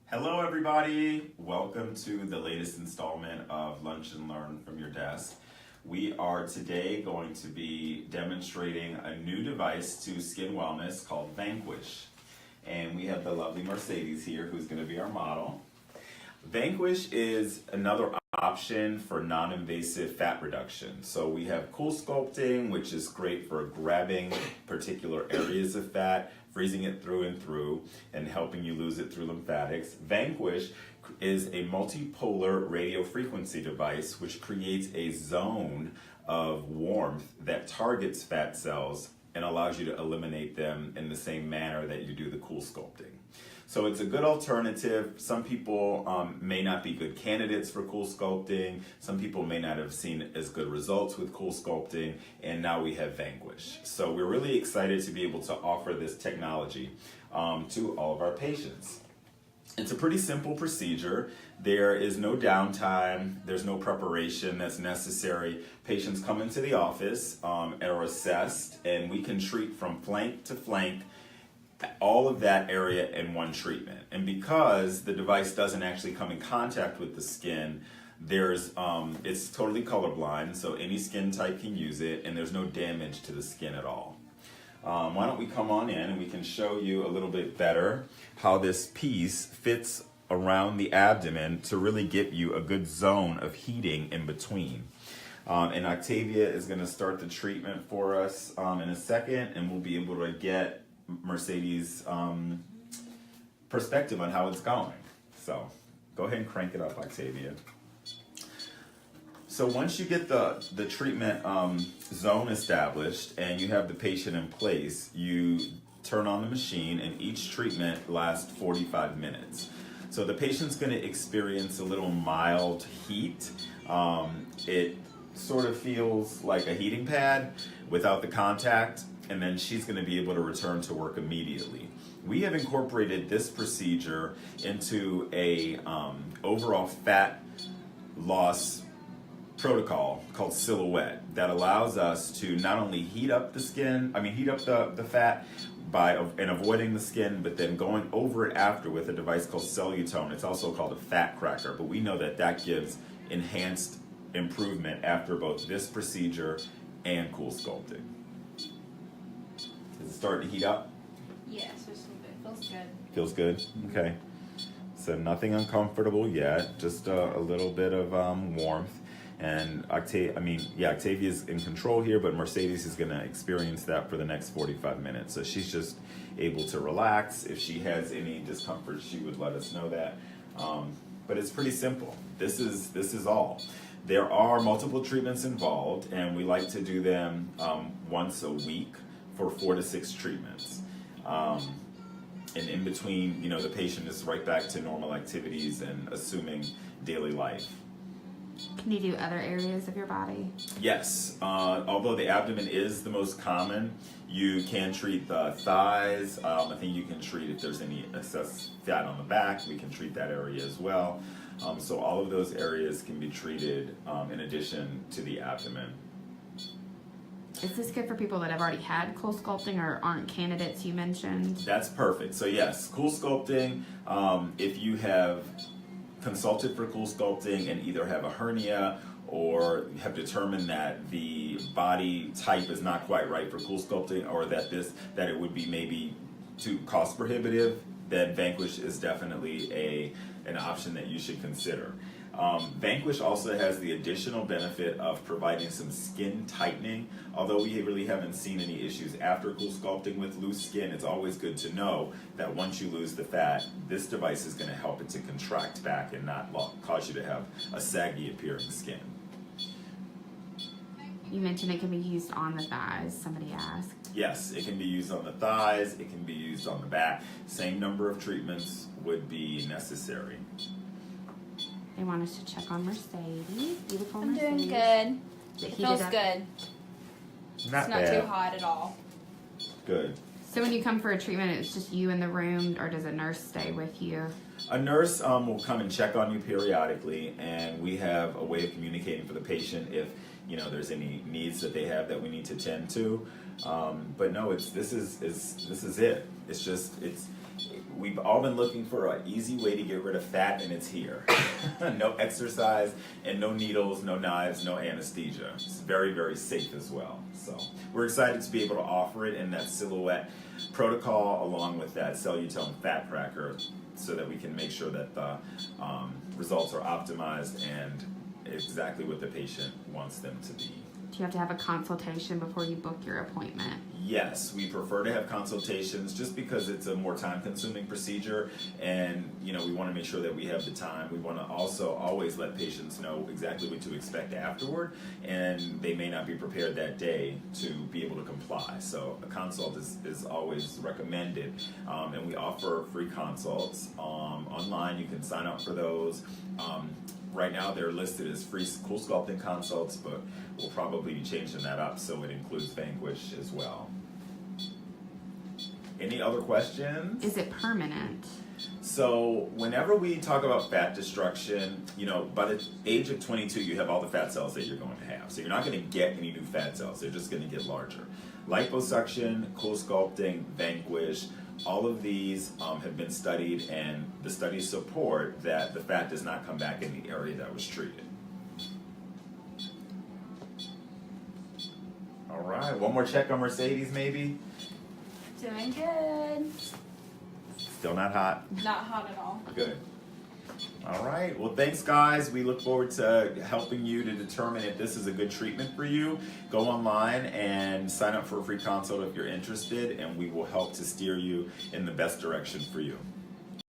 Hello everybody, welcome to the latest installment of Lunch and Learn from Your Desk. We are today going to be demonstrating a new device to skin wellness called Vanquish. And we have the lovely Mercedes here who's going to be our model. Vanquish is another option for non-invasive fat reduction. So we have cool sculpting, which is great for grabbing particular areas of fat, freezing it through and through, and helping you lose it through lymphatics. Vanquish is a multipolar radio frequency device which creates a zone of warmth that targets fat cells and allows you to eliminate them in the same manner that you do the cool sculpting. So it's a good alternative. Some people may not be good candidates for cool sculpting. Some people may not have seen as good results with cool sculpting, and now we have Vanquish. So we're really excited to be able to offer this technology to all of our patients. It's a pretty simple procedure. There is no downtime. There's no preparation that's necessary. Patients come into the office, are assessed, and we can treat from flank to flank all of that area in one treatment. And because the device doesn't actually come in contact with the skin, it's totally colorblind, so any skin type can use it, and there's no damage to the skin at all. Why don't we come on in and we can show you a little bit better how this piece fits around the abdomen to really give you a good zone of heating in between. And Octavia is going to start the treatment for us in a second, and we'll be able to get Mercedes' perspective on how it's going. So go ahead and crank it up, Octavia. So once you get the treatment zone established and you have the patient in place, you turn on the machine, and each treatment lasts 45 minutes. So the patient's going to experience a little mild heat. It sort of feels like a heating pad without the contact, and then she's going to be able to return to work immediately. We have incorporated this procedure into a overall fat loss protocol called Silhouette that allows us to not only heat up the fat and avoiding the skin, but then going over it after with a device called Cellutone. It's also called a fat cracker, but we know that gives enhanced improvement after both this procedure and cool sculpting. Is it starting to heat up? Yes, just a little bit. Feels good. Feels good? Okay. So nothing uncomfortable yet, just a little bit of warmth. And Octavia's in control here, but Mercedes is going to experience that for the next 45 minutes. So she's just able to relax. If she has any discomfort, she would let us know that. But it's pretty simple. This is all. There are multiple treatments involved, and we like to do them once a week for 4 to 6 treatments. And in between, the patient is right back to normal activities and assuming daily life. Can you do other areas of your body? Yes. Although the abdomen is the most common, you can treat the thighs. I think you can treat if there's any excess fat on the back. We can treat that area as well. So all of those areas can be treated in addition to the abdomen. Is this good for people that have already had cool sculpting or aren't candidates you mentioned? That's perfect. So yes, cool sculpting, if you have consulted for cool sculpting and either have a hernia or have determined that the body type is not quite right for cool sculpting, or that it would be maybe too cost prohibitive, then Vanquish is definitely an option that you should consider. Vanquish also has the additional benefit of providing some skin tightening. Although we really haven't seen any issues after cool sculpting with loose skin, it's always good to know that once you lose the fat, this device is going to help it to contract back and not cause you to have a saggy appearing skin. You mentioned it can be used on the thighs, somebody asked. Yes, it can be used on the thighs, it can be used on the back. Same number of treatments would be necessary. They want us to check on Mercedes. Beautiful I'm Mercedes. doing good. Is It heated feels up? good. Not It's not bad. too hot at all. Good. So when you come for a treatment, it's just you in the room, or does a nurse stay with you? A nurse will come and check on you periodically, and we have a way of communicating for the patient if there's any needs that they have that we need to tend to. But no, this is it. It's just we've all been looking for an easy way to get rid of fat, and it's here. No exercise and no needles, no knives, no anesthesia. It's very, very safe as well. So we're excited to be able to offer it in that silhouette protocol along with that Cellutone fat cracker so that we can make sure that the results are optimized and exactly what the patient wants them to be. Do you have to have a consultation before you book your appointment? Yes, we prefer to have consultations just because it's a more time-consuming procedure, and we want to make sure that we have the time. We want to also always let patients know exactly what to expect afterward, and they may not be prepared that day to be able to comply. So a consult is always recommended, and we offer free consults online. You can sign up for those. Right now they're listed as free cool sculpting consults, but we'll probably be changing that up so it includes Vanquish as well. Any other questions? Is it permanent? So whenever we talk about fat destruction, by the age of 22, you have all the fat cells that you're going to have. So you're not going to get any new fat cells. They're just going to get larger. Liposuction, cool sculpting, Vanquish, all of these have been studied, and the studies support that the fat does not come back in the area that was treated. All right, one more check on Mercedes maybe? Doing good. Still not hot? Not hot at all. Good. All right. Well, thanks, guys. We look forward to helping you to determine if this is a good treatment for you. Go online and sign up for a free consult if you're interested, and we will help to steer you in the best direction for you.